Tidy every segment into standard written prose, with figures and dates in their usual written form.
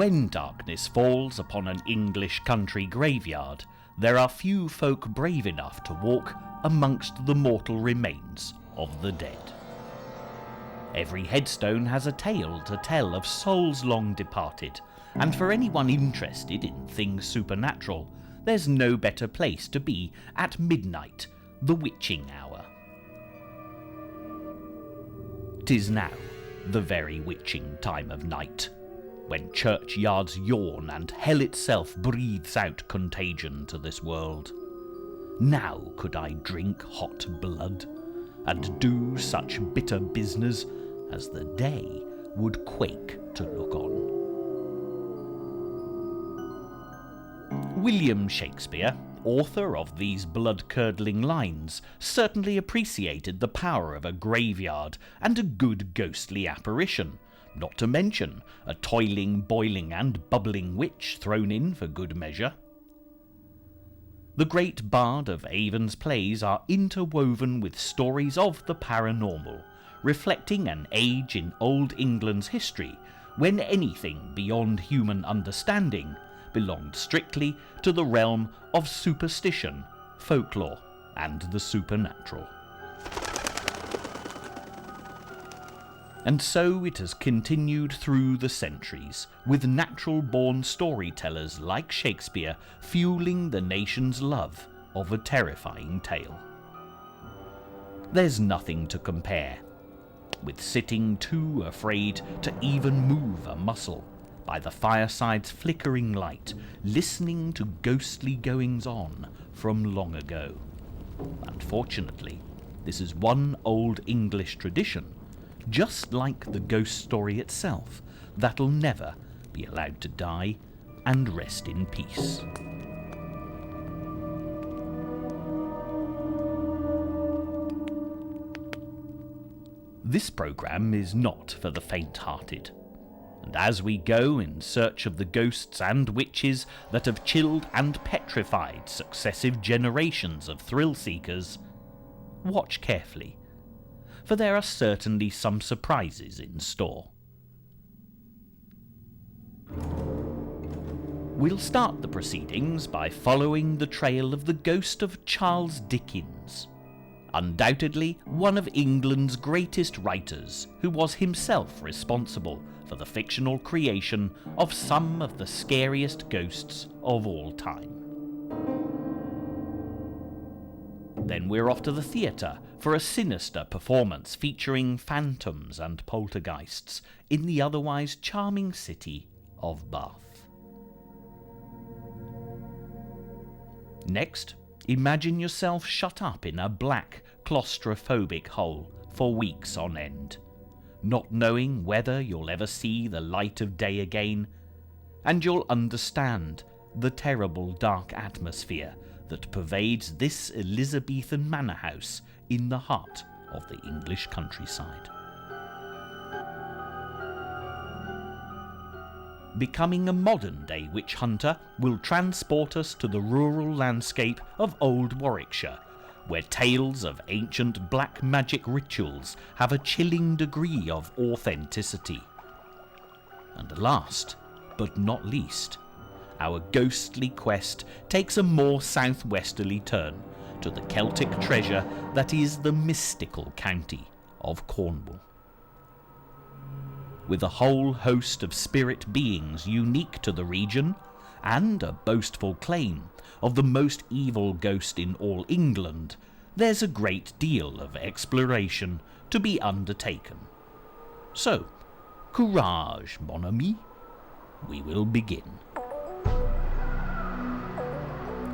When darkness falls upon an English country graveyard, there are few folk brave enough to walk amongst the mortal remains of the dead. Every headstone has a tale to tell of souls long departed, and for anyone interested in things supernatural, there's no better place to be at midnight, the witching hour. 'Tis now the very witching time of night, when churchyards yawn and hell itself breathes out contagion to this world. Now could I drink hot blood, and do such bitter business as the day would quake to look on. William Shakespeare, author of these blood-curdling lines, certainly appreciated the power of a graveyard and a good ghostly apparition, not to mention a toiling, boiling and bubbling witch thrown in for good measure. The great bard of Avon's plays are interwoven with stories of the paranormal, reflecting an age in Old England's history when anything beyond human understanding belonged strictly to the realm of superstition, folklore, and the supernatural. And so it has continued through the centuries, with natural-born storytellers like Shakespeare fueling the nation's love of a terrifying tale. There's nothing to compare with sitting too afraid to even move a muscle by the fireside's flickering light, listening to ghostly goings-on from long ago. Unfortunately, this is one old English tradition, just like the ghost story itself, that'll never be allowed to die and rest in peace. This programme is not for the faint-hearted, and as we go in search of the ghosts and witches that have chilled and petrified successive generations of thrill-seekers, watch carefully, for there are certainly some surprises in store. We'll start the proceedings by following the trail of the ghost of Charles Dickens, undoubtedly one of England's greatest writers, who was himself responsible for the fictional creation of some of the scariest ghosts of all time. Then we're off to the theatre for a sinister performance featuring phantoms and poltergeists in the otherwise charming city of Bath. Next, imagine yourself shut up in a black, claustrophobic hole for weeks on end, not knowing whether you'll ever see the light of day again, and you'll understand the terrible dark atmosphere that pervades this Elizabethan manor house in the heart of the English countryside. Becoming a modern-day witch hunter will transport us to the rural landscape of old Warwickshire, where tales of ancient black magic rituals have a chilling degree of authenticity. And last, but not least, our ghostly quest takes a more southwesterly turn to the Celtic treasure that is the mystical county of Cornwall. With a whole host of spirit beings unique to the region, and a boastful claim of the most evil ghost in all England, there's a great deal of exploration to be undertaken. So, courage, mon ami. We will begin.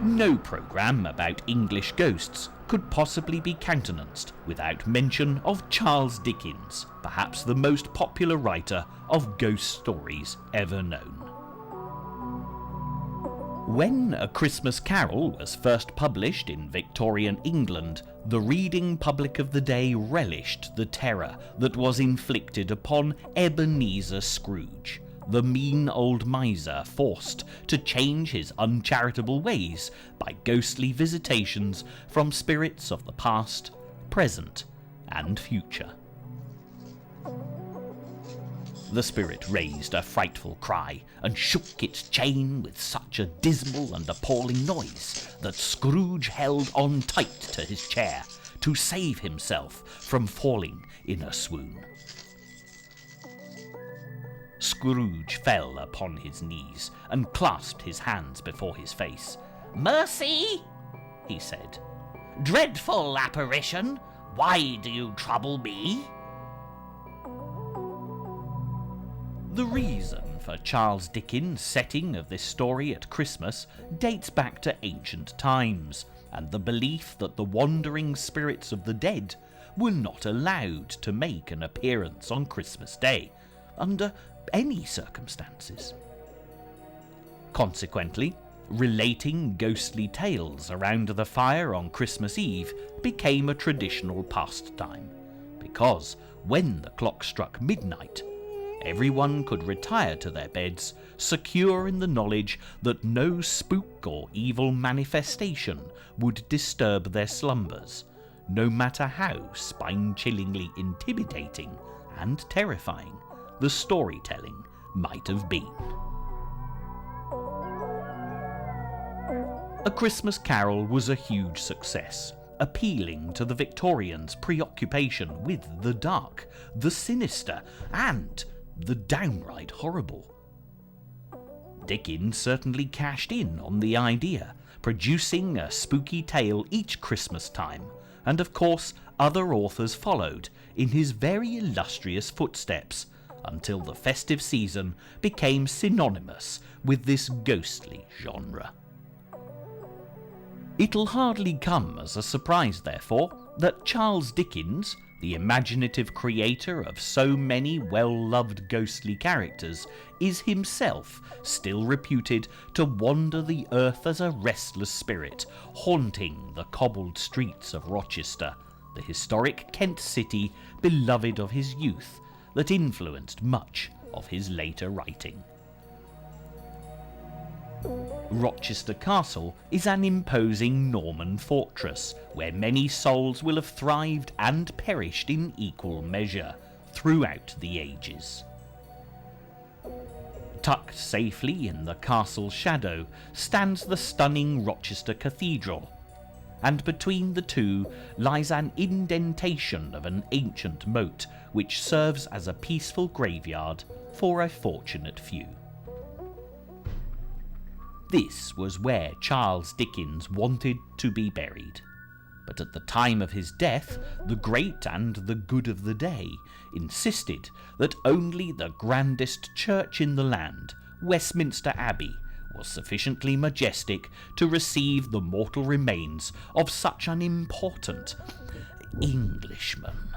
No programme about English ghosts could possibly be countenanced without mention of Charles Dickens, perhaps the most popular writer of ghost stories ever known. When A Christmas Carol was first published in Victorian England, the reading public of the day relished the terror that was inflicted upon Ebenezer Scrooge, the mean old miser forced to change his uncharitable ways by ghostly visitations from spirits of the past, present, and future. The spirit raised a frightful cry and shook its chain with such a dismal and appalling noise that Scrooge held on tight to his chair to save himself from falling in a swoon. Scrooge fell upon his knees and clasped his hands before his face. "Mercy!" he said. "Dreadful apparition, why do you trouble me?" The reason for Charles Dickens' setting of this story at Christmas dates back to ancient times, and the belief that the wandering spirits of the dead were not allowed to make an appearance on Christmas Day, under any circumstances. Consequently, relating ghostly tales around the fire on Christmas Eve became a traditional pastime, because when the clock struck midnight, everyone could retire to their beds, secure in the knowledge that no spook or evil manifestation would disturb their slumbers, no matter how spine-chillingly intimidating and terrifying the storytelling might have been. A Christmas Carol was a huge success, appealing to the Victorians' preoccupation with the dark, the sinister, and the downright horrible. Dickens certainly cashed in on the idea, producing a spooky tale each Christmas time, and of course other authors followed in his very illustrious footsteps, until the festive season became synonymous with this ghostly genre. It'll hardly come as a surprise, therefore, that Charles Dickens, the imaginative creator of so many well-loved ghostly characters, is himself still reputed to wander the earth as a restless spirit, haunting the cobbled streets of Rochester, the historic Kent city beloved of his youth, that influenced much of his later writing. Rochester Castle is an imposing Norman fortress where many souls will have thrived and perished in equal measure throughout the ages. Tucked safely in the castle's shadow stands the stunning Rochester Cathedral, and between the two lies an indentation of an ancient moat which serves as a peaceful graveyard for a fortunate few. This was where Charles Dickens wanted to be buried, but at the time of his death, the great and the good of the day insisted that only the grandest church in the land, Westminster Abbey, was sufficiently majestic to receive the mortal remains of such an important Englishman.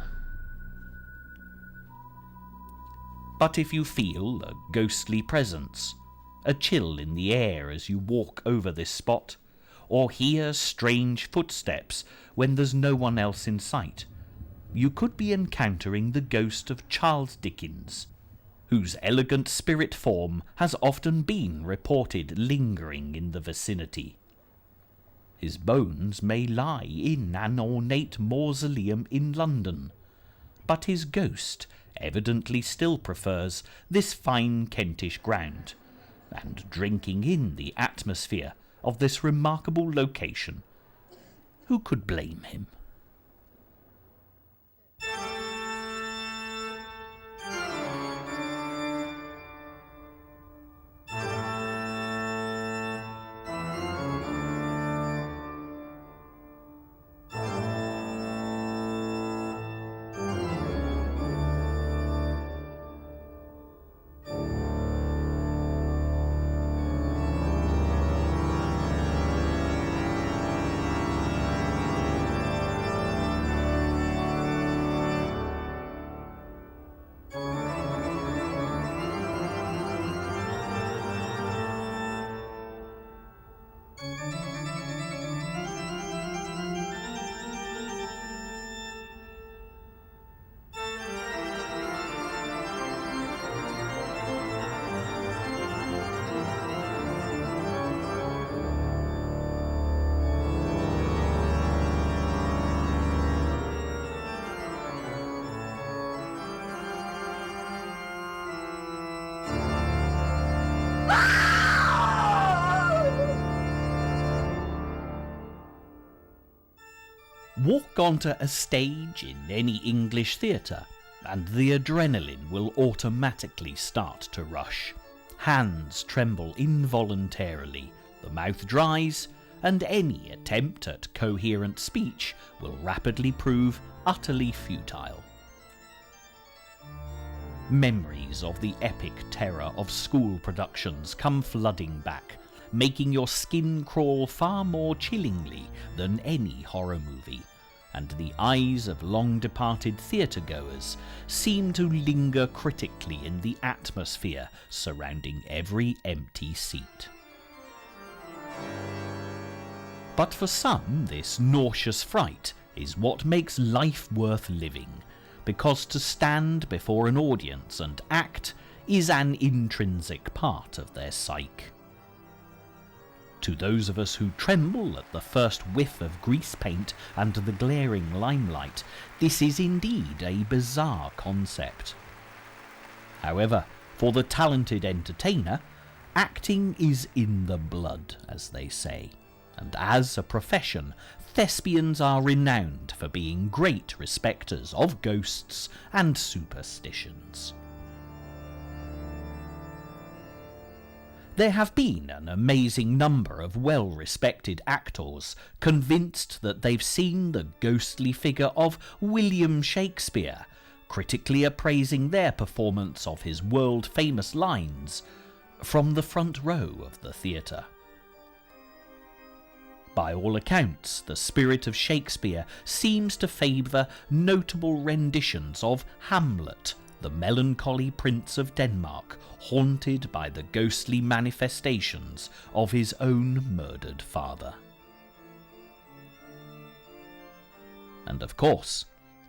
But if you feel a ghostly presence, a chill in the air as you walk over this spot, or hear strange footsteps when there's no one else in sight, you could be encountering the ghost of Charles Dickens, whose elegant spirit form has often been reported lingering in the vicinity. His bones may lie in an ornate mausoleum in London, but his ghost evidently still prefers this fine Kentish ground, and drinking in the atmosphere of this remarkable location. Who could blame him? Walk onto a stage in any English theatre, and the adrenaline will automatically start to rush. Hands tremble involuntarily, the mouth dries, and any attempt at coherent speech will rapidly prove utterly futile. Memories of the epic terror of school productions come flooding back, making your skin crawl far more chillingly than any horror movie, and the eyes of long-departed theatre-goers seem to linger critically in the atmosphere surrounding every empty seat. But for some, this nauseous fright is what makes life worth living, because to stand before an audience and act is an intrinsic part of their psyche. To those of us who tremble at the first whiff of grease paint and the glaring limelight, this is indeed a bizarre concept. However, for the talented entertainer, acting is in the blood, as they say, and as a profession, thespians are renowned for being great respecters of ghosts and superstitions. There have been an amazing number of well-respected actors convinced that they've seen the ghostly figure of William Shakespeare, critically appraising their performance of his world-famous lines from the front row of the theatre. By all accounts, the spirit of Shakespeare seems to favour notable renditions of Hamlet, the melancholy Prince of Denmark, haunted by the ghostly manifestations of his own murdered father. And of course,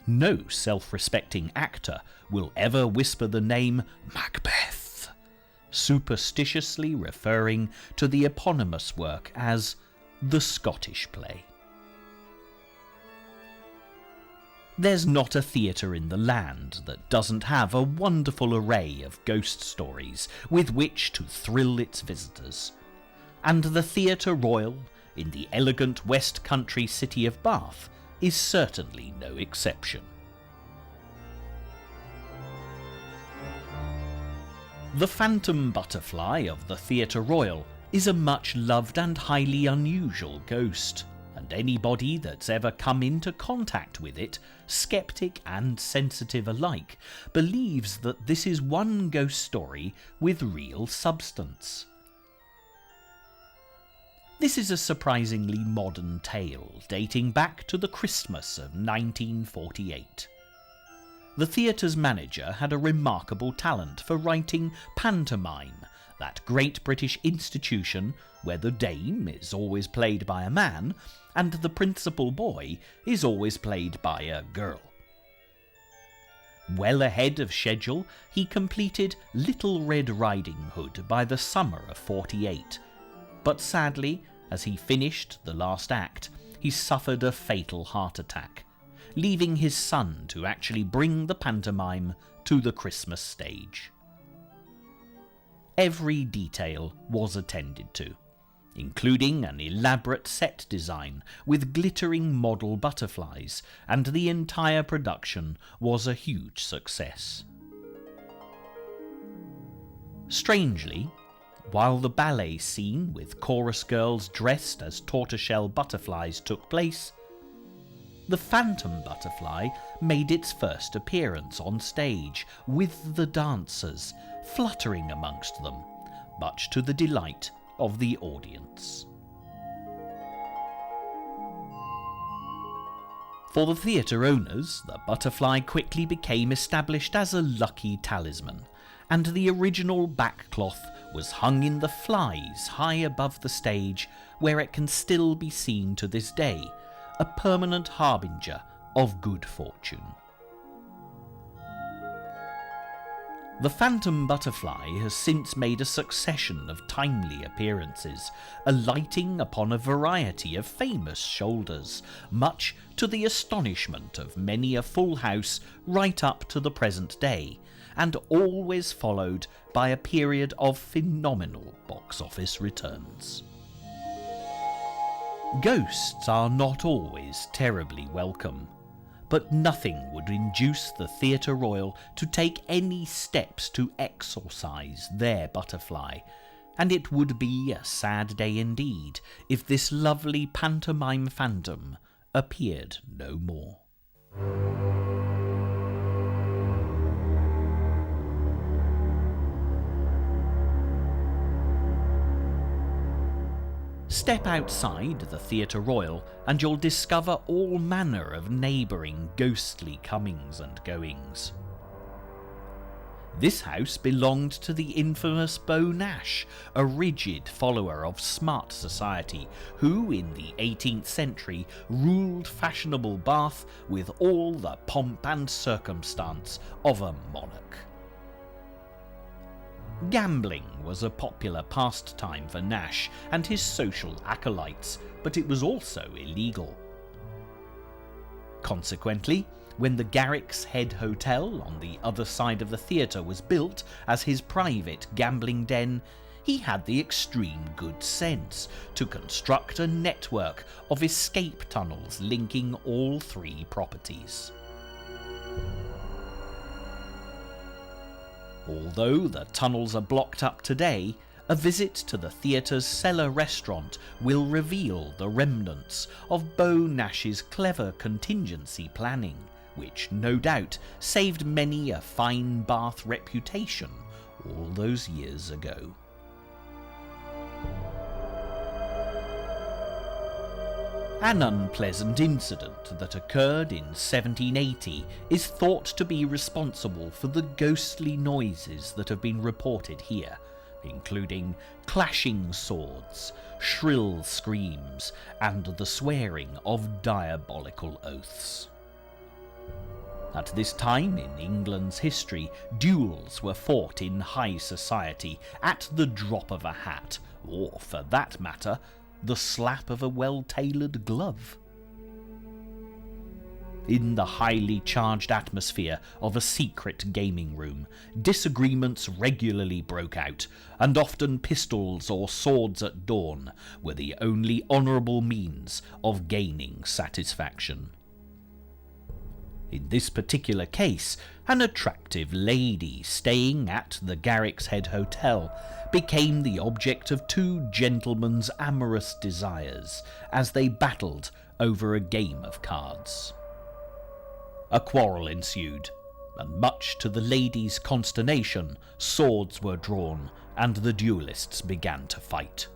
no self-respecting actor will ever whisper the name Macbeth, superstitiously referring to the eponymous work as the Scottish play. There's not a theatre in the land that doesn't have a wonderful array of ghost stories with which to thrill its visitors, and the Theatre Royal in the elegant West Country city of Bath is certainly no exception. The Phantom Butterfly of the Theatre Royal is a much loved and highly unusual ghost, and anybody that's ever come into contact with it, skeptic and sensitive alike, believes that this is one ghost story with real substance. This is a surprisingly modern tale dating back to the Christmas of 1948. The theatre's manager had a remarkable talent for writing pantomime, that great British institution where the dame is always played by a man and the principal boy is always played by a girl. Well ahead of schedule, he completed Little Red Riding Hood by the summer of '48, but sadly, as he finished the last act, he suffered a fatal heart attack, leaving his son to actually bring the pantomime to the Christmas stage. Every detail was attended to, including an elaborate set design with glittering model butterflies, and the entire production was a huge success. Strangely, while the ballet scene with chorus girls dressed as tortoiseshell butterflies took place, the Phantom Butterfly made its first appearance on stage with the dancers fluttering amongst them, much to the delight of the audience. For the theatre owners, the butterfly quickly became established as a lucky talisman, and the original backcloth was hung in the flies high above the stage, where it can still be seen to this day, a permanent harbinger of good fortune. The Phantom Butterfly has since made a succession of timely appearances, alighting upon a variety of famous shoulders, much to the astonishment of many a full house right up to the present day, and always followed by a period of phenomenal box office returns. Ghosts are not always terribly welcome, but nothing would induce the Theatre Royal to take any steps to exorcise their butterfly, and it would be a sad day indeed if this lovely pantomime phantom appeared no more. Step outside the Theatre Royal and you'll discover all manner of neighbouring ghostly comings and goings. This house belonged to the infamous Beau Nash, a rigid follower of smart society, who in the 18th century ruled fashionable Bath with all the pomp and circumstance of a monarch. Gambling was a popular pastime for Nash and his social acolytes, but it was also illegal. Consequently, when the Garrick's Head Hotel on the other side of the theatre was built as his private gambling den, he had the extreme good sense to construct a network of escape tunnels linking all three properties. Although the tunnels are blocked up today, a visit to the theatre's cellar restaurant will reveal the remnants of Beau Nash's clever contingency planning, which no doubt saved many a fine Bath reputation all those years ago. An unpleasant incident that occurred in 1780 is thought to be responsible for the ghostly noises that have been reported here, including clashing swords, shrill screams, and the swearing of diabolical oaths. At this time in England's history, duels were fought in high society at the drop of a hat, or, for that matter, the slap of a well-tailored glove. In the highly charged atmosphere of a secret gaming room, disagreements regularly broke out, and often pistols or swords at dawn were the only honourable means of gaining satisfaction. In this particular case, an attractive lady staying at the Garrick's Head Hotel became the object of two gentlemen's amorous desires as they battled over a game of cards. A quarrel ensued, and much to the lady's consternation, swords were drawn and the duellists began to fight.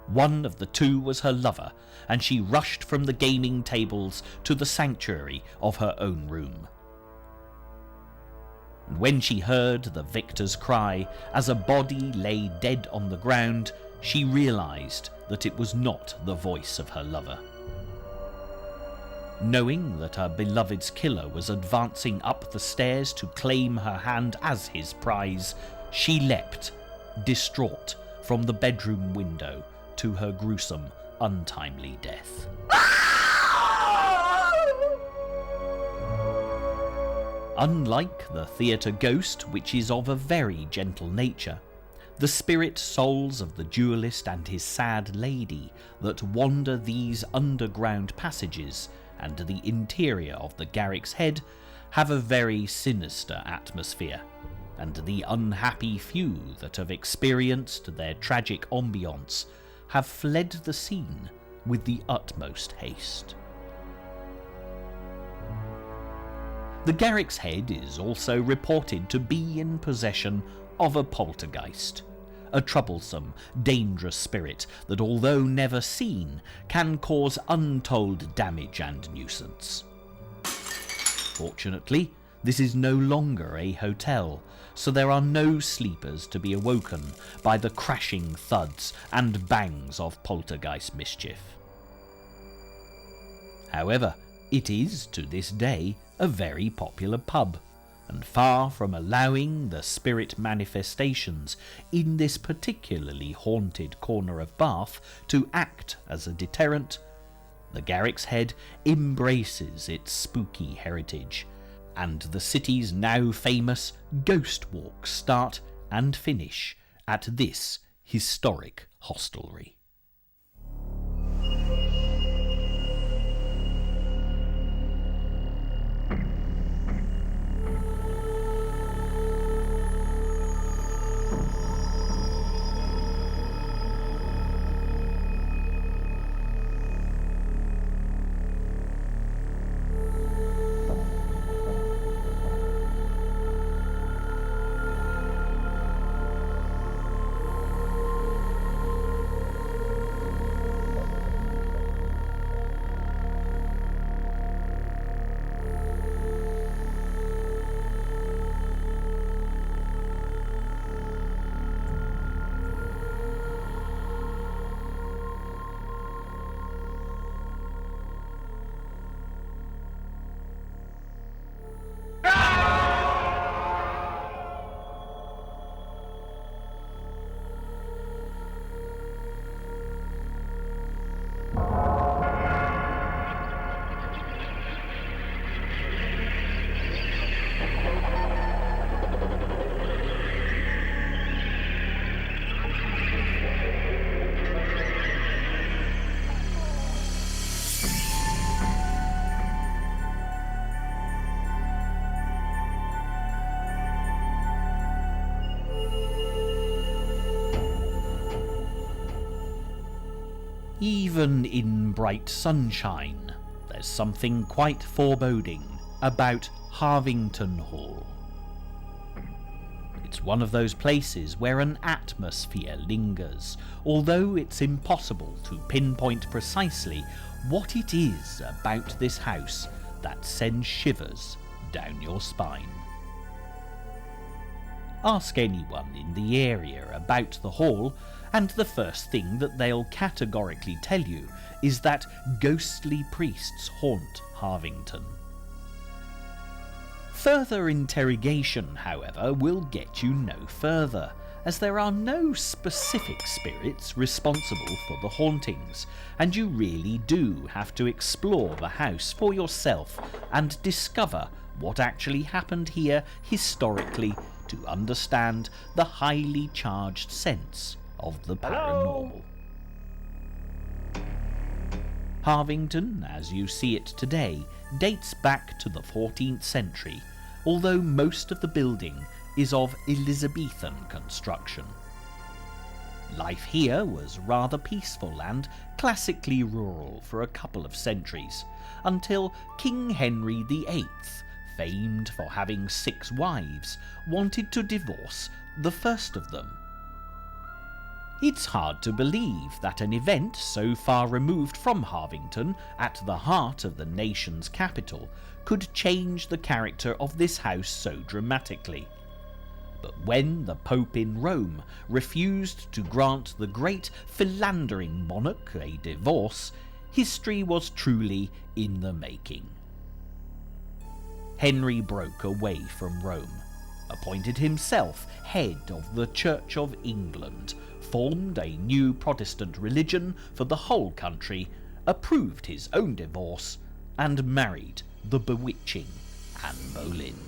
One of the two was her lover, and she rushed from the gaming tables to the sanctuary of her own room. And when she heard the victor's cry as a body lay dead on the ground, she realized that it was not the voice of her lover. Knowing that her beloved's killer was advancing up the stairs to claim her hand as his prize, she leapt, distraught, from the bedroom window to her gruesome, untimely death. Unlike the theatre ghost, which is of a very gentle nature, the spirit souls of the duellist and his sad lady that wander these underground passages and the interior of the Garrick's Head have a very sinister atmosphere, and the unhappy few that have experienced their tragic ambience have fled the scene with the utmost haste. The Garrick's Head is also reported to be in possession of a poltergeist, a troublesome, dangerous spirit that, although never seen, can cause untold damage and nuisance. Fortunately, this is no longer a hotel, so there are no sleepers to be awoken by the crashing thuds and bangs of poltergeist mischief. However, it is, to this day, a very popular pub, and far from allowing the spirit manifestations in this particularly haunted corner of Bath to act as a deterrent, the Garrick's Head embraces its spooky heritage, and the city's now famous ghost walks start and finish at this historic hostelry. Even in bright sunshine, there's something quite foreboding about Harvington Hall. It's one of those places where an atmosphere lingers, although it's impossible to pinpoint precisely what it is about this house that sends shivers down your spine. Ask anyone in the area about the hall, and the first thing that they'll categorically tell you is that ghostly priests haunt Harvington. Further interrogation, however, will get you no further, as there are no specific spirits responsible for the hauntings, and you really do have to explore the house for yourself and discover what actually happened here historically to understand the highly charged sense of the paranormal. Harvington, as you see it today, dates back to the 14th century, although most of the building is of Elizabethan construction. Life here was rather peaceful and classically rural for a couple of centuries, until King Henry VIII, famed for having 6 wives, wanted to divorce the first of them. It's hard to believe that an event so far removed from Harvington, at the heart of the nation's capital, could change the character of this house so dramatically. But when the Pope in Rome refused to grant the great philandering monarch a divorce, history was truly in the making. Henry broke away from Rome, appointed himself head of the Church of England, formed a new Protestant religion for the whole country, approved his own divorce, and married the bewitching Anne Boleyn.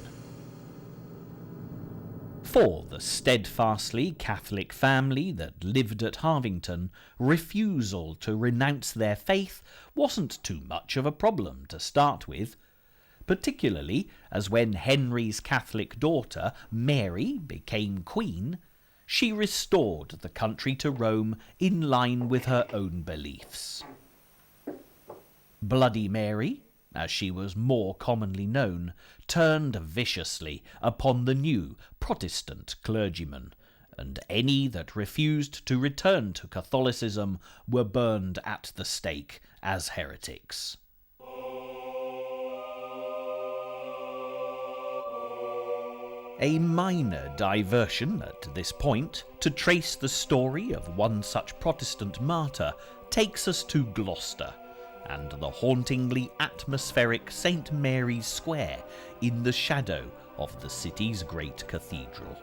For the steadfastly Catholic family that lived at Harvington, refusal to renounce their faith wasn't too much of a problem to start with, particularly as when Henry's Catholic daughter, Mary, became queen, she restored the country to Rome in line with her own beliefs. Bloody Mary, as she was more commonly known, turned viciously upon the new Protestant clergymen, and any that refused to return to Catholicism were burned at the stake as heretics. A minor diversion at this point, to trace the story of one such Protestant martyr, takes us to Gloucester, and the hauntingly atmospheric St. Mary's Square in the shadow of the city's great cathedral.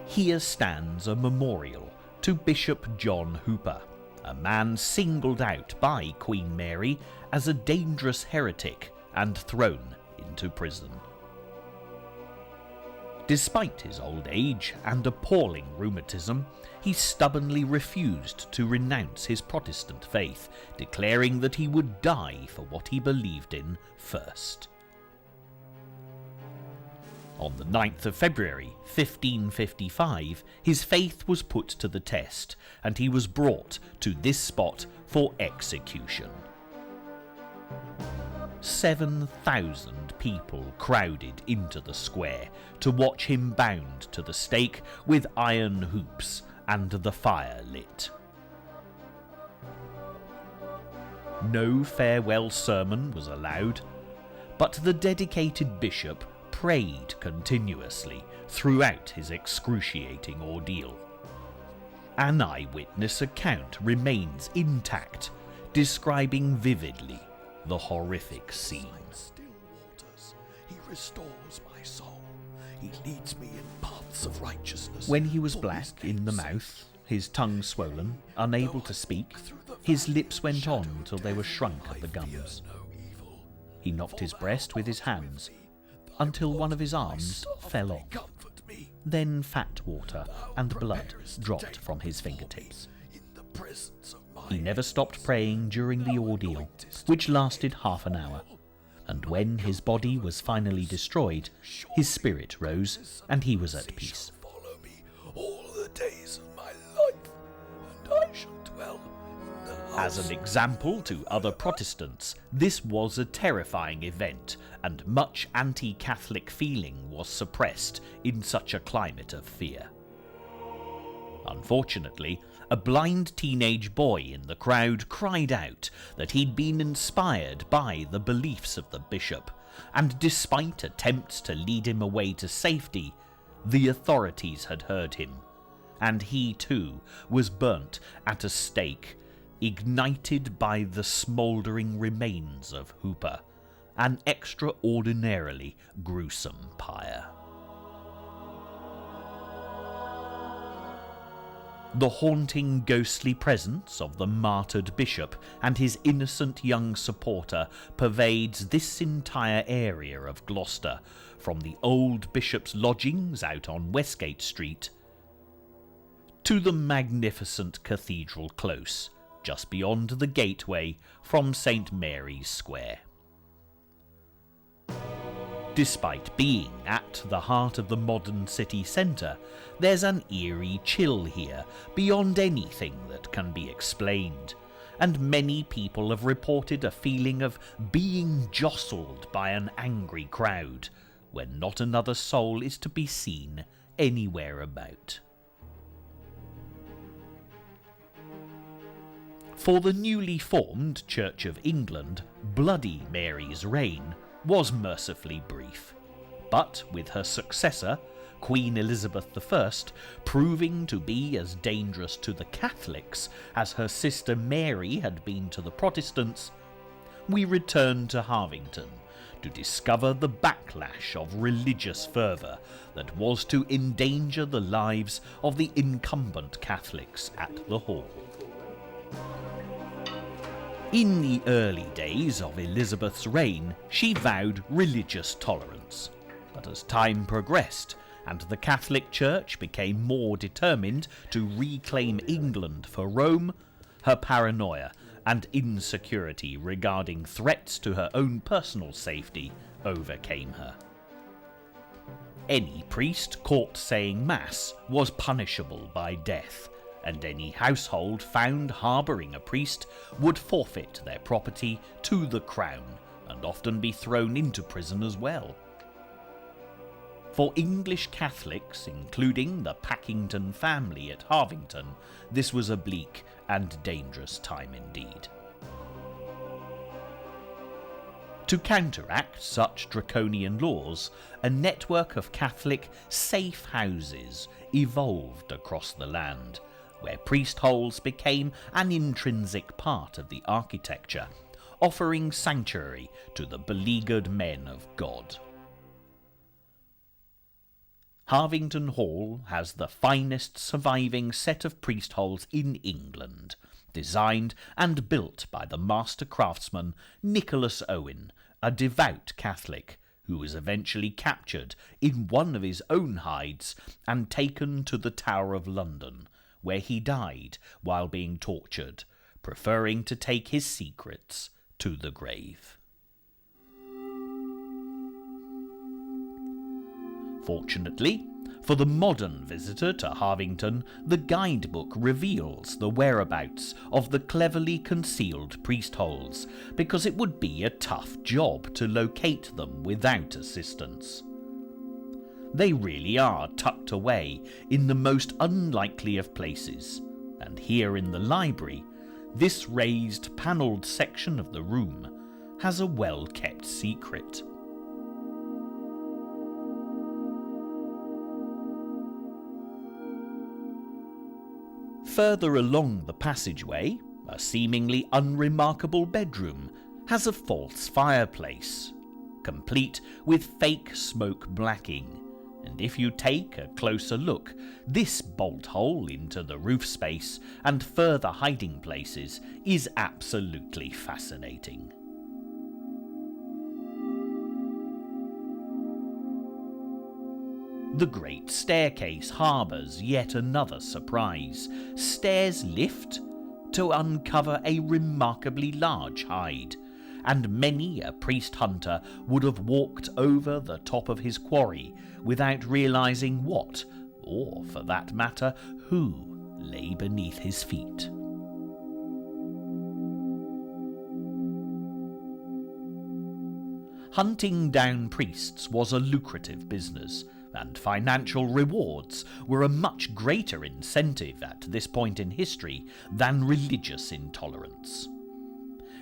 Here stands a memorial to Bishop John Hooper, a man singled out by Queen Mary as a dangerous heretic and thrown into prison. Despite his old age and appalling rheumatism, he stubbornly refused to renounce his Protestant faith, declaring that he would die for what he believed in first. On the 9th of February 1555, his faith was put to the test, and he was brought to this spot for execution. 7,000 people crowded into the square to watch him bound to the stake with iron hoops and the fire lit. No farewell sermon was allowed, but the dedicated bishop prayed continuously throughout his excruciating ordeal. An eyewitness account remains intact, describing vividly the horrific scene. Still waters, he restores my soul. He leads me in paths of righteousness. When he was black in the mouth, his tongue swollen, unable to speak, his lips went on till they were shrunk at the gums. He knocked his breast with his hands, until one of his arms fell off. Then fat water and blood dropped from his fingertips. He never stopped praying during the ordeal, which lasted half an hour, and when his body was finally destroyed, his spirit rose and he was at peace. Follow me all the days of my life, and I As an example to other Protestants, this was a terrifying event, and much anti-Catholic feeling was suppressed in such a climate of fear. Unfortunately, a blind teenage boy in the crowd cried out that he'd been inspired by the beliefs of the bishop, and despite attempts to lead him away to safety, the authorities had heard him, and he too was burnt at a stake, ignited by the smouldering remains of Hooper, an extraordinarily gruesome pyre. The haunting ghostly presence of the martyred bishop and his innocent young supporter pervades this entire area of Gloucester, from the old bishop's lodgings out on Westgate Street to the magnificent Cathedral Close, just beyond the gateway from St. Mary's Square. Despite being at the heart of the modern city centre, there's an eerie chill here beyond anything that can be explained, and many people have reported a feeling of being jostled by an angry crowd when not another soul is to be seen anywhere about. For the newly formed Church of England, Bloody Mary's reign was mercifully brief, but with her successor, Queen Elizabeth I, proving to be as dangerous to the Catholics as her sister Mary had been to the Protestants, we return to Harvington to discover the backlash of religious fervour that was to endanger the lives of the incumbent Catholics at the Hall. In the early days of Elizabeth's reign, she vowed religious tolerance, but as time progressed and the Catholic Church became more determined to reclaim England for Rome, her paranoia and insecurity regarding threats to her own personal safety overcame her. Any priest caught saying Mass was punishable by death, and any household found harbouring a priest would forfeit their property to the Crown and often be thrown into prison as well. For English Catholics, including the Packington family at Harvington, this was a bleak and dangerous time indeed. To counteract such draconian laws, a network of Catholic safe houses evolved across the land, where priest holes became an intrinsic part of the architecture, offering sanctuary to the beleaguered men of God. Harvington Hall has the finest surviving set of priest holes in England, designed and built by the master craftsman Nicholas Owen, a devout Catholic who was eventually captured in one of his own hides and taken to the Tower of London, where he died while being tortured, preferring to take his secrets to the grave. Fortunately, for the modern visitor to Harvington, the guidebook reveals the whereabouts of the cleverly concealed priest holes, because it would be a tough job to locate them without assistance. They really are tucked away in the most unlikely of places, and here in the library, this raised panelled section of the room has a well-kept secret. Further along the passageway, a seemingly unremarkable bedroom has a false fireplace, complete with fake smoke blacking. And if you take a closer look, this bolt hole into the roof space and further hiding places is absolutely fascinating. The great staircase harbours yet another surprise. Stairs lift to uncover a remarkably large hide, and many a priest hunter would have walked over the top of his quarry without realising what, or for that matter, who, lay beneath his feet. Hunting down priests was a lucrative business, and financial rewards were a much greater incentive at this point in history than religious intolerance.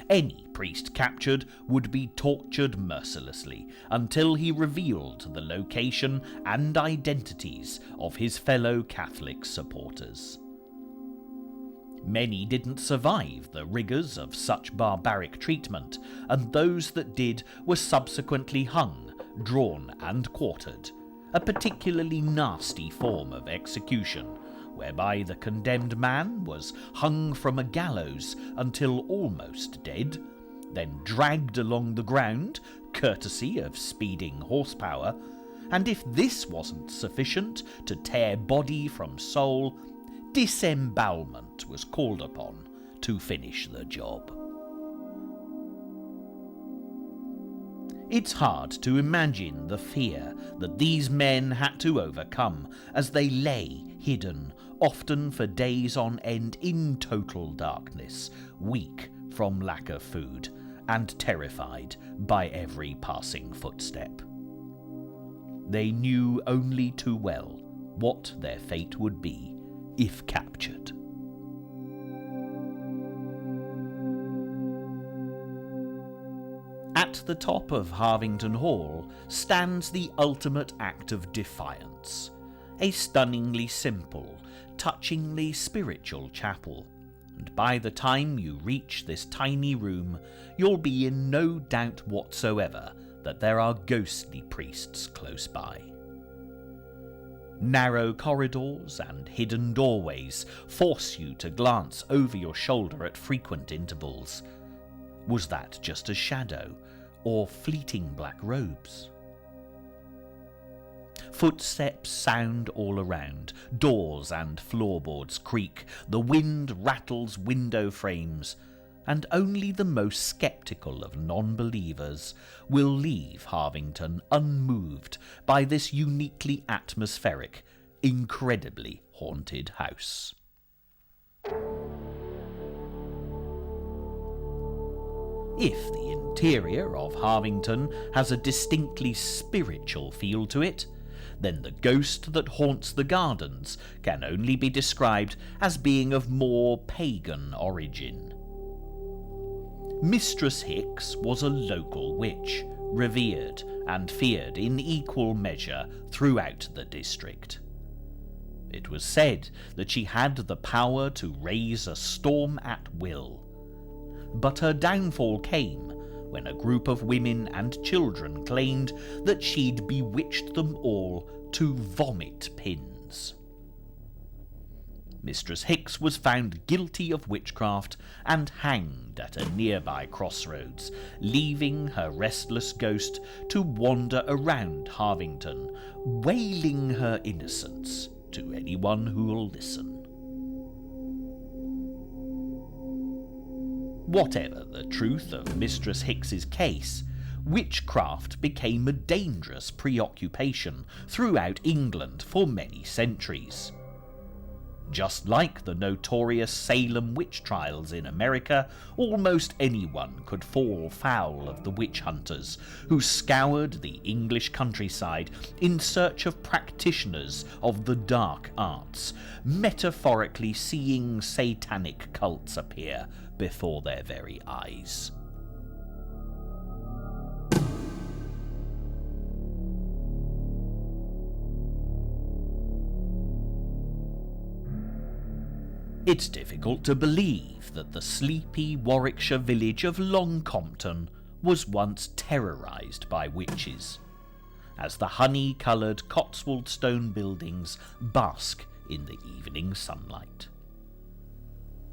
Any priest captured would be tortured mercilessly until he revealed the location and identities of his fellow Catholic supporters. Many didn't survive the rigours of such barbaric treatment, and those that did were subsequently hung, drawn and quartered, a particularly nasty form of execution, whereby the condemned man was hung from a gallows until almost dead, then dragged along the ground, courtesy of speeding horsepower, and if this wasn't sufficient to tear body from soul, disembowelment was called upon to finish the job. It's hard to imagine the fear that these men had to overcome as they lay hidden, often for days on end in total darkness, weak from lack of food, and terrified by every passing footstep. They knew only too well what their fate would be if captured. At the top of Harvington Hall stands the ultimate act of defiance, a stunningly simple, touchingly spiritual chapel, and by the time you reach this tiny room, you'll be in no doubt whatsoever that there are ghostly priests close by. Narrow corridors and hidden doorways force you to glance over your shoulder at frequent intervals. Was that just a shadow, or fleeting black robes? Footsteps sound all around, doors and floorboards creak, the wind rattles window frames, and only the most sceptical of non-believers will leave Harvington unmoved by this uniquely atmospheric, incredibly haunted house. If the interior of Harvington has a distinctly spiritual feel to it, then the ghost that haunts the gardens can only be described as being of more pagan origin. Mistress Hicks was a local witch, revered and feared in equal measure throughout the district. It was said that she had the power to raise a storm at will. But her downfall came when a group of women and children claimed that she'd bewitched them all to vomit pins. Mistress Hicks was found guilty of witchcraft and hanged at a nearby crossroads, leaving her restless ghost to wander around Harvington, wailing her innocence to anyone who'll listen. Whatever the truth of Mistress Hicks's case, witchcraft became a dangerous preoccupation throughout England for many centuries. Just like the notorious Salem witch trials in America, almost anyone could fall foul of the witch hunters who scoured the English countryside in search of practitioners of the dark arts, metaphorically seeing satanic cults appear before their very eyes. It's difficult to believe that the sleepy Warwickshire village of Long Compton was once terrorised by witches, as the honey-coloured Cotswold stone buildings bask in the evening sunlight.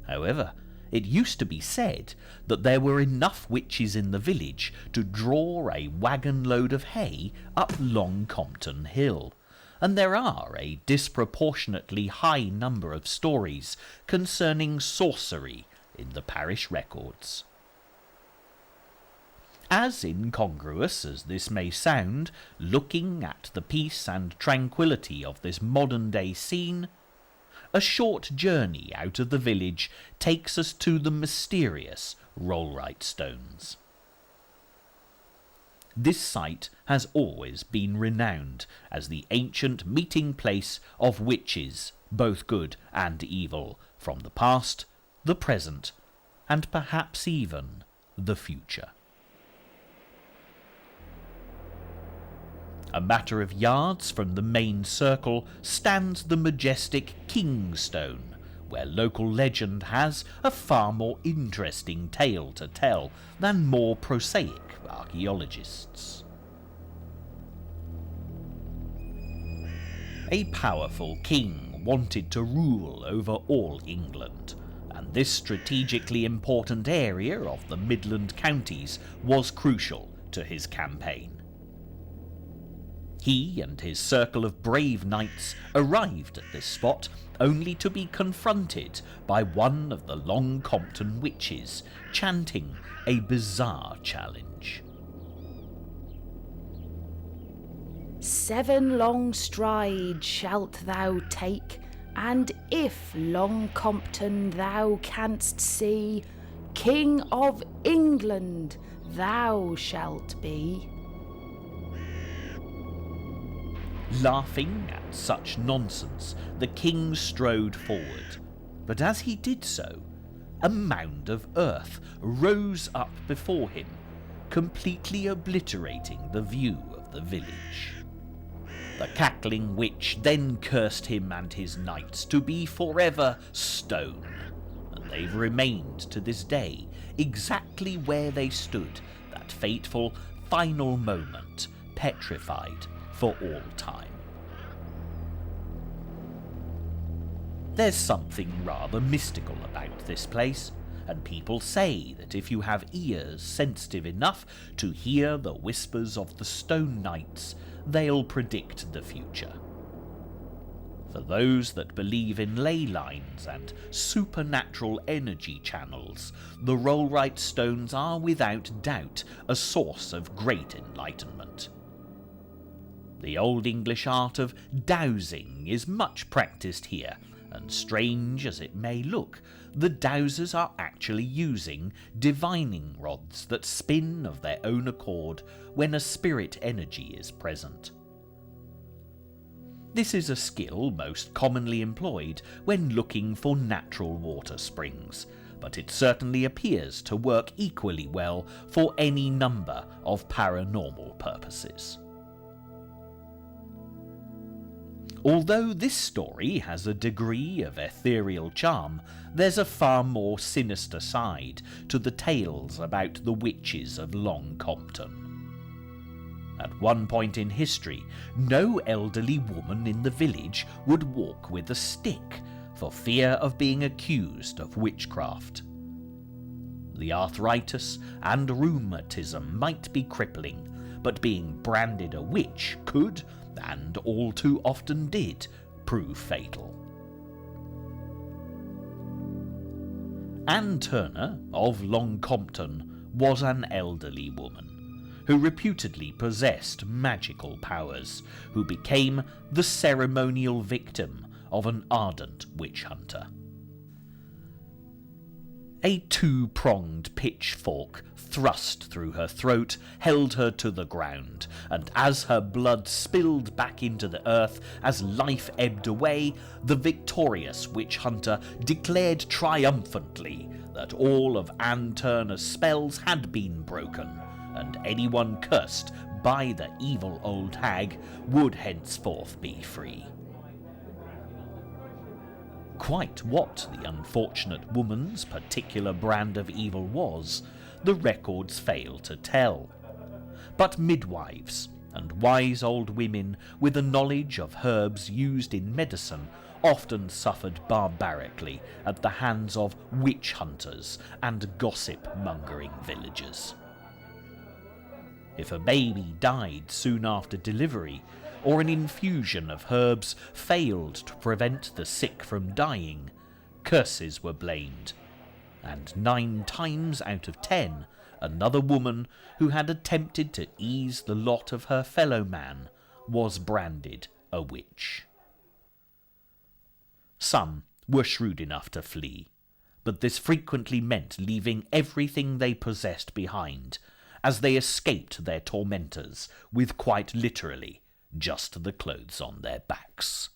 However, it used to be said that there were enough witches in the village to draw a wagon load of hay up Long Compton Hill, and there are a disproportionately high number of stories concerning sorcery in the parish records. As incongruous as this may sound, looking at the peace and tranquillity of this modern-day scene, a short journey out of the village takes us to the mysterious Rollright Stones. this site has always been renowned as the ancient meeting place of witches, both good and evil, from the past, the present, and perhaps even the future. A matter of yards from the main circle stands the majestic Kingstone, where local legend has a far more interesting tale to tell than more prosaic archaeologists. A powerful king wanted to rule over all England, and this strategically important area of the Midland counties was crucial to his campaign. He and his circle of brave knights arrived at this spot only to be confronted by one of the Long Compton Witches chanting a bizarre challenge. 7 long strides shalt thou take, and if Long Compton thou canst see, King of England thou shalt be. Laughing at such nonsense, the king strode forward, but as he did so, a mound of earth rose up before him, completely obliterating the view of the village. The cackling witch then cursed him and his knights to be forever stone, and they've remained to this day exactly where they stood that fateful final moment, petrified for all time. There's something rather mystical about this place, and people say that if you have ears sensitive enough to hear the whispers of the stone knights, they'll predict the future. For those that believe in ley lines and supernatural energy channels, the Rollright stones are without doubt a source of great enlightenment. The Old English art of dowsing is much practised here, and strange as it may look, the dowsers are actually using divining rods that spin of their own accord when a spirit energy is present. This is a skill most commonly employed when looking for natural water springs, but it certainly appears to work equally well for any number of paranormal purposes. Although this story has a degree of ethereal charm, there's a far more sinister side to the tales about the witches of Long Compton. At one point in history, no elderly woman in the village would walk with a stick for fear of being accused of witchcraft. The arthritis and rheumatism might be crippling, but being branded a witch could, and all too often did, prove fatal. Anne Turner of Long Compton was an elderly woman who reputedly possessed magical powers, who became the ceremonial victim of an ardent witch hunter. A 2-pronged pitchfork thrust through her throat held her to the ground, and as her blood spilled back into the earth as life ebbed away, the victorious witch hunter declared triumphantly that all of Anne Turner's spells had been broken, and anyone cursed by the evil old hag would henceforth be free. Quite what the unfortunate woman's particular brand of evil was, the records fail to tell. But midwives and wise old women with a knowledge of herbs used in medicine often suffered barbarically at the hands of witch hunters and gossip-mongering villagers. If a baby died soon after delivery, or an infusion of herbs failed to prevent the sick from dying, curses were blamed, and 9 times out of 10, another woman who had attempted to ease the lot of her fellow man was branded a witch. Some were shrewd enough to flee, but this frequently meant leaving everything they possessed behind, as they escaped their tormentors with quite literally just the clothes on their backs.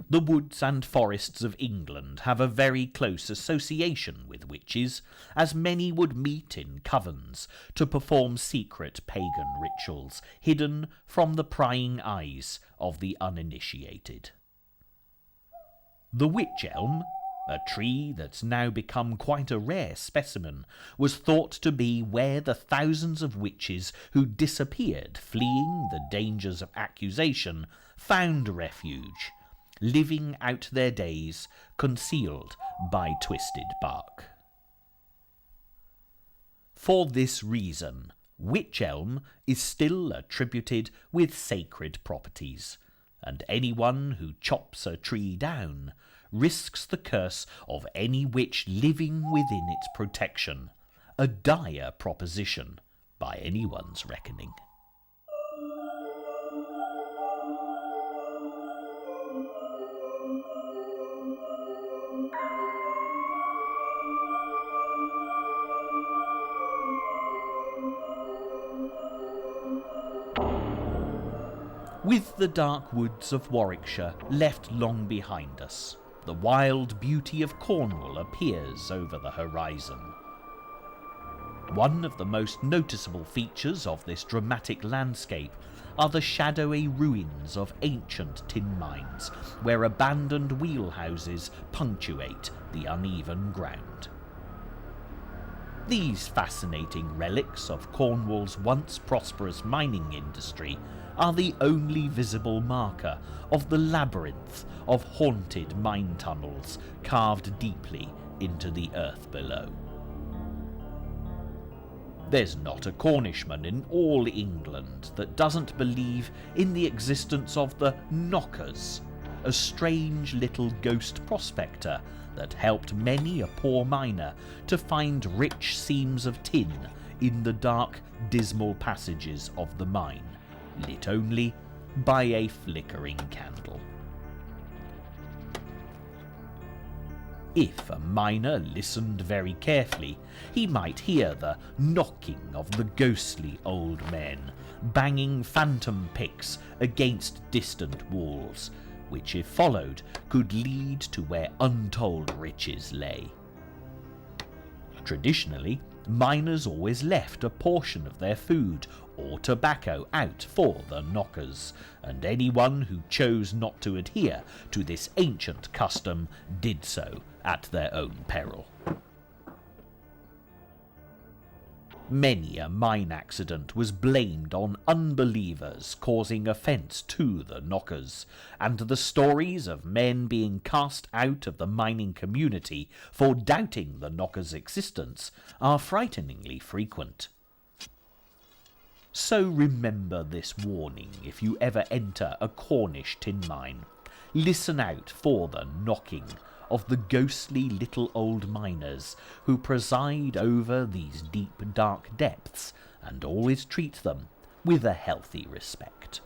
The woods and forests of England have a very close association with witches, as many would meet in covens to perform secret pagan rituals hidden from the prying eyes of the uninitiated. The wych elm, a tree that's now become quite a rare specimen, was thought to be where the thousands of witches who disappeared fleeing the dangers of accusation found refuge, living out their days concealed by twisted bark. For this reason, wych elm is still attributed with sacred properties, and anyone who chops a tree down risks the curse of any witch living within its protection, a dire proposition by anyone's reckoning. With the dark woods of Warwickshire left long behind us, the wild beauty of Cornwall appears over the horizon. One of the most noticeable features of this dramatic landscape are the shadowy ruins of ancient tin mines, where abandoned wheelhouses punctuate the uneven ground. These fascinating relics of Cornwall's once prosperous mining industry are the only visible marker of the labyrinth of haunted mine tunnels carved deeply into the earth below. There's not a Cornishman in all England that doesn't believe in the existence of the knockers, a strange little ghost prospector that helped many a poor miner to find rich seams of tin in the dark, dismal passages of the mine, lit only by a flickering candle. If a miner listened very carefully, he might hear the knocking of the ghostly old men, banging phantom picks against distant walls, which, if followed, could lead to where untold riches lay. Traditionally, miners always left a portion of their food or tobacco out for the knockers, and anyone who chose not to adhere to this ancient custom did so at their own peril. Many a mine accident was blamed on unbelievers causing offence to the knockers, and the stories of men being cast out of the mining community for doubting the knockers' existence are frighteningly frequent. So remember this warning if you ever enter a Cornish tin mine. Listen out for the knocking of the ghostly little old miners who preside over these deep dark depths and always treat them with a healthy respect.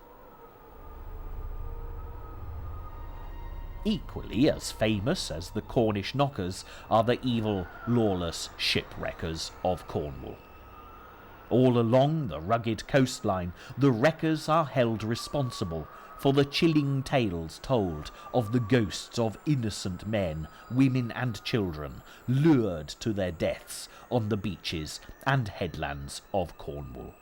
Equally as famous as the Cornish knockers are the evil, lawless shipwreckers of Cornwall. All along the rugged coastline, the wreckers are held responsible for the chilling tales told of the ghosts of innocent men, women and children lured to their deaths on the beaches and headlands of Cornwall.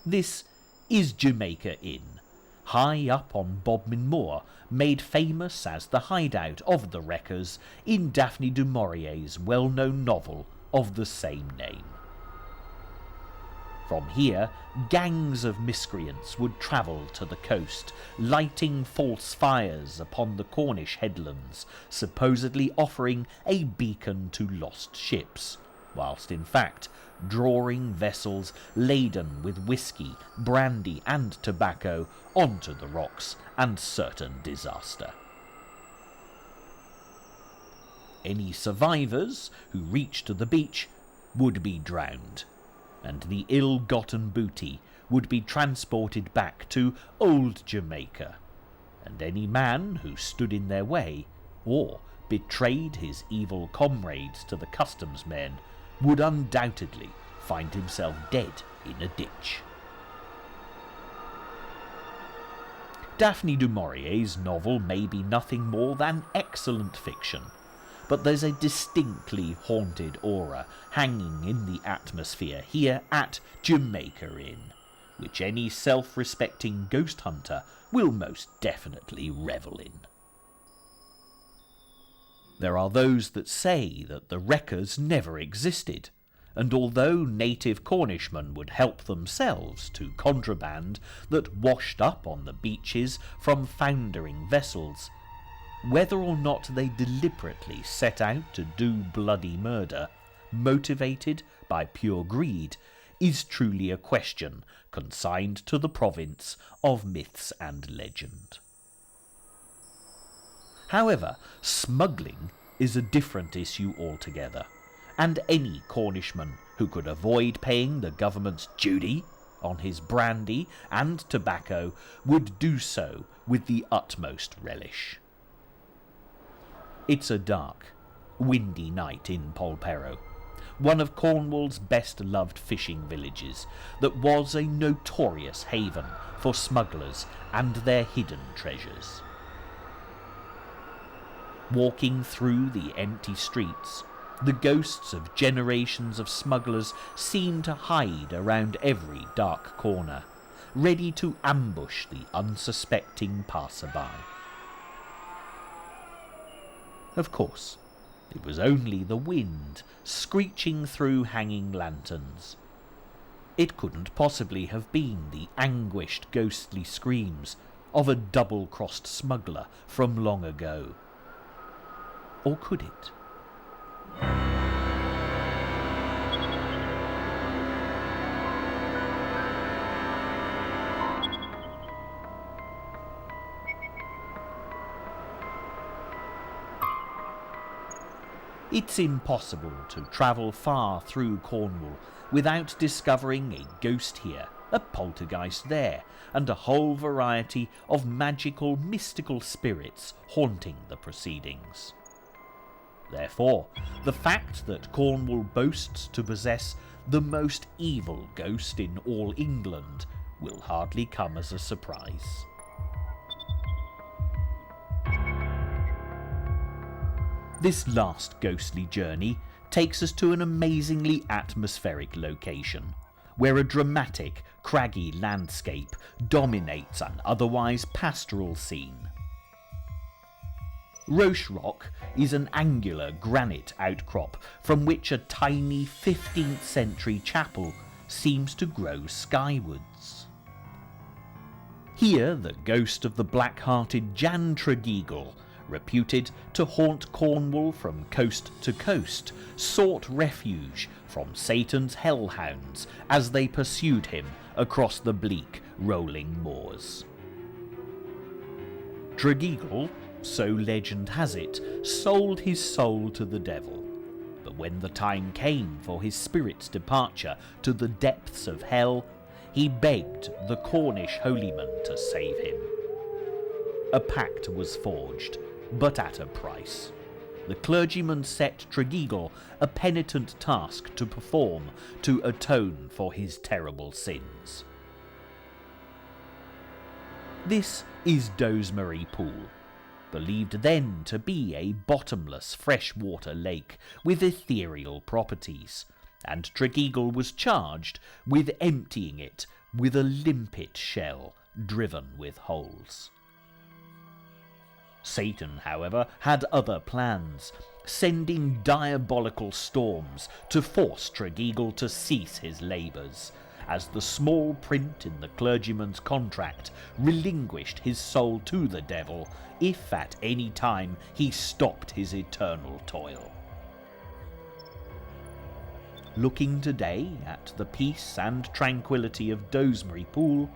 This is Jamaica Inn, high up on Bodmin Moor, made famous as the hideout of the wreckers in Daphne du Maurier's well-known novel of the same name. From here, gangs of miscreants would travel to the coast, lighting false fires upon the Cornish headlands, supposedly offering a beacon to lost ships, whilst in fact drawing vessels laden with whiskey, brandy and tobacco onto the rocks and certain disaster. Any survivors who reached the beach would be drowned, and the ill-gotten booty would be transported back to old Jamaica, and any man who stood in their way or betrayed his evil comrades to the customs men would undoubtedly find himself dead in a ditch. Daphne du Maurier's novel may be nothing more than excellent fiction, but there's a distinctly haunted aura hanging in the atmosphere here at Jamaica Inn, which any self-respecting ghost hunter will most definitely revel in. There are those that say that the wreckers never existed, and although native Cornishmen would help themselves to contraband that washed up on the beaches from foundering vessels, whether or not they deliberately set out to do bloody murder, motivated by pure greed, is truly a question consigned to the province of myths and legend. However, smuggling is a different issue altogether, and any Cornishman who could avoid paying the government's duty on his brandy and tobacco would do so with the utmost relish. It's a dark, windy night in Polperro, one of Cornwall's best-loved fishing villages that was a notorious haven for smugglers and their hidden treasures. Walking through the empty streets, the ghosts of generations of smugglers seem to hide around every dark corner, ready to ambush the unsuspecting passerby. Of course, it was only the wind screeching through hanging lanterns. It couldn't possibly have been the anguished ghostly screams of a double-crossed smuggler from long ago. Or could it? It's impossible to travel far through Cornwall without discovering a ghost here, a poltergeist there, and a whole variety of magical, mystical spirits haunting the proceedings. Therefore, the fact that Cornwall boasts to possess the most evil ghost in all England will hardly come as a surprise. This last ghostly journey takes us to an amazingly atmospheric location, where a dramatic, craggy landscape dominates an otherwise pastoral scene. Roche Rock is an angular granite outcrop from which a tiny 15th century chapel seems to grow skywards. Here the ghost of the black-hearted Jan Tregeagle, reputed to haunt Cornwall from coast to coast, sought refuge from Satan's hellhounds as they pursued him across the bleak, rolling moors. Tregeagle, so legend has it, sold his soul to the devil. But when the time came for his spirit's departure to the depths of hell, he begged the Cornish holyman to save him. A pact was forged, but at a price. The clergyman set Tregeagle a penitent task to perform to atone for his terrible sins. This is Dozmery Pool, believed then to be a bottomless freshwater lake with ethereal properties, and Tregeagle was charged with emptying it with a limpet shell driven with holes. Satan, however, had other plans, sending diabolical storms to force Tregeagle to cease his labours, as the small print in the clergyman's contract relinquished his soul to the devil if at any time he stopped his eternal toil. Looking today at the peace and tranquillity of Dozmery Pool,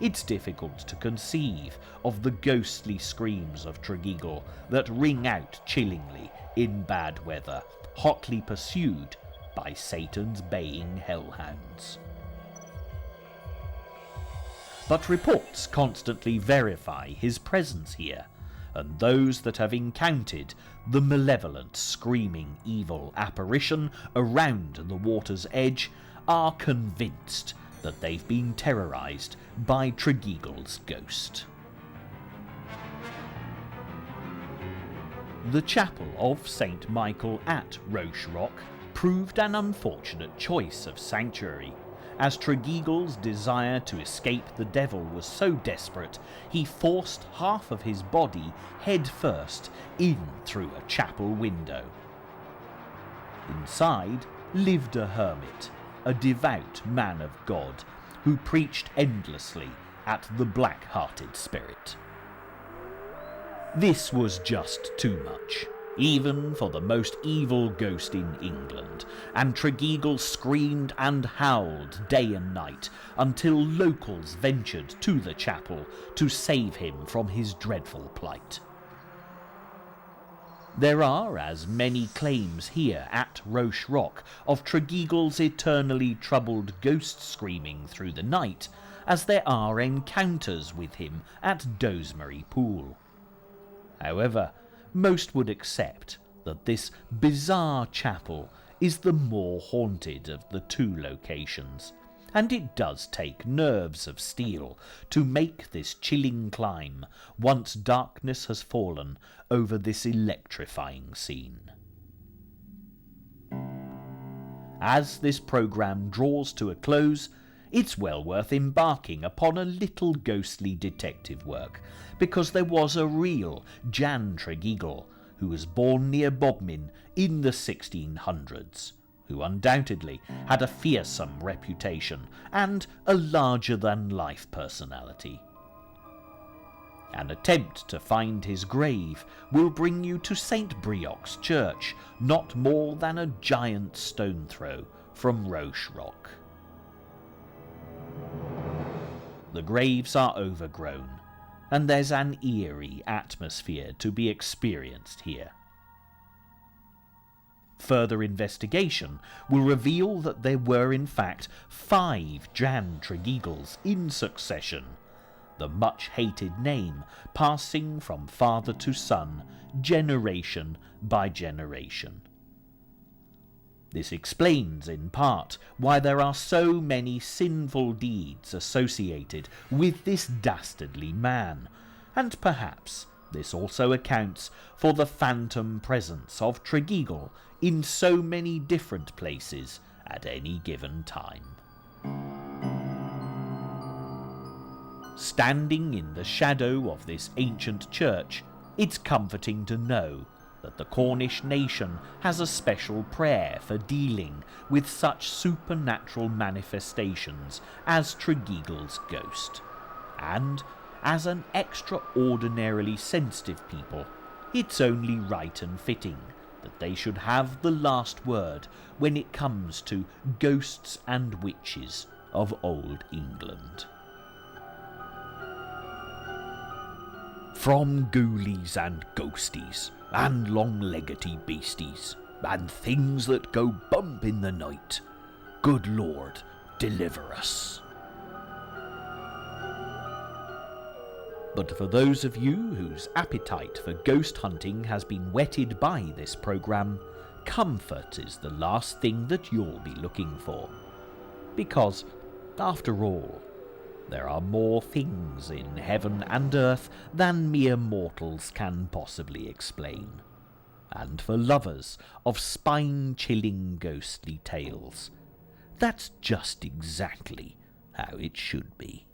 it's difficult to conceive of the ghostly screams of Tregeagle that ring out chillingly in bad weather, hotly pursued by Satan's baying hellhounds. But reports constantly verify his presence here, and those that have encountered the malevolent, screaming evil apparition around the water's edge are convinced that they've been terrorised by Tregeagle's ghost. The chapel of St. Michael at Roche Rock proved an unfortunate choice of sanctuary, as Tregeagle's desire to escape the devil was so desperate he forced half of his body head first in through a chapel window. Inside lived a hermit, a devout man of God, who preached endlessly at the black-hearted spirit. This was just too much, even for the most evil ghost in England, and Tregeagle screamed and howled day and night until locals ventured to the chapel to save him from his dreadful plight. There are as many claims here at Roche Rock of Tregeagle's eternally troubled ghost screaming through the night as there are encounters with him at Dozmery Pool. However, most would accept that this bizarre chapel is the more haunted of the two locations, and it does take nerves of steel to make this chilling climb once darkness has fallen over this electrifying scene. As this programme draws to a close, it's well worth embarking upon a little ghostly detective work, because there was a real Jan Tregeagle who was born near Bodmin in the 1600s, who undoubtedly had a fearsome reputation and a larger-than-life personality. An attempt to find his grave will bring you to St. Breock's Church, not more than a giant stone throw from Roche Rock. The graves are overgrown, and there's an eerie atmosphere to be experienced here. Further investigation will reveal that there were in fact 5 Jan Tregeagles in succession, the much-hated name passing from father to son, generation by generation. This explains, in part, why there are so many sinful deeds associated with this dastardly man, and perhaps this also accounts for the phantom presence of Tregeagle in so many different places at any given time. Standing in the shadow of this ancient church, it's comforting to know that the Cornish nation has a special prayer for dealing with such supernatural manifestations as Tregeagle's ghost, and as an extraordinarily sensitive people, it's only right and fitting that they should have the last word when it comes to ghosts and witches of Old England. from ghoulies and ghosties, and long-leggedy beasties, and things that go bump in the night. Good Lord, deliver us. But for those of you whose appetite for ghost hunting has been whetted by this programme, comfort is the last thing that you'll be looking for. Because, after all, there are more things in heaven and earth than mere mortals can possibly explain. And for lovers of spine-chilling ghostly tales, that's just exactly how it should be.